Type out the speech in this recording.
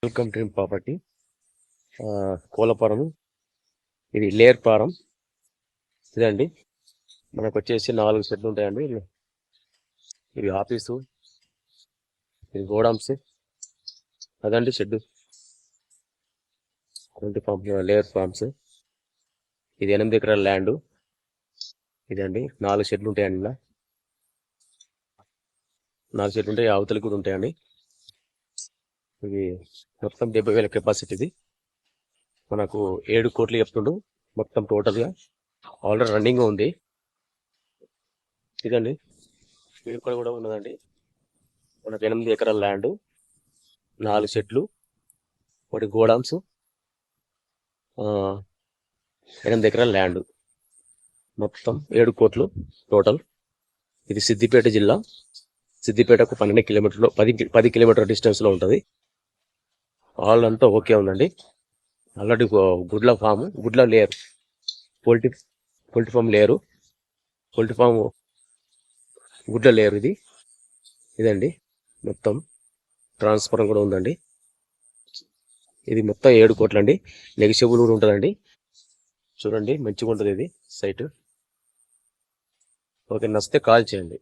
Welcome dream property Kolapuram. ఇది layer form. ఇదండి మనకు వచ్చేసి 4 షెడ్లు ఉంటాయండి. ఇది ఆఫీసు, ఇది గోడౌన్స్, అదండి షెడ్. 20 layer forms. ఇది 8 ఎకరాల ల్యాండ్. ఇదండి 4 షెడ్లు ఉంటాయండి. ఇలా 4 షెడ్లు ఉంటాయి, అవతలకి కూడా ఉంటాయండి. ఇది మొత్తం 70,000 కెపాసిటీ. ఇది మనకు 7 కోట్లు చెప్తుండు మొత్తం టోటల్గా. ఆల్రెడీ రన్నింగ్ ఉంది. ఇదండి ఇక్కడ కూడా ఉన్నదండి. మనకు 8 ఎకరాల ల్యాండ్, 4 షెడ్లు, ఒకటి గోడౌన్స్, 8 ఎకరాల ల్యాండ్, మొత్తం 7 కోట్లు టోటల్. ఇది సిద్దిపేట జిల్లా. సిద్దిపేటకు 12 కిలోమీటర్లు, 10 కిలోమీటర్ డిస్టెన్స్లో ఉంటుంది. ఆల్ అంతా ఓకే ఉందండి. ఆల్రెడీ గుడ్ల ఫామ్, గుడ్ల layer, poultry form layer, poultry form గుడ్ల లేయరు. ఇదండి మొత్తం ట్రాన్స్ఫర్ కూడా ఉందండి. ఇది మొత్తం 7 కోట్లు అండి. నెగిషియబుల్ కూడా ఉంటుందండి. చూడండి మంచిగా ఉంటుంది ఇది సైట్. ఓకే, నచ్చితే కాల్ చేయండి.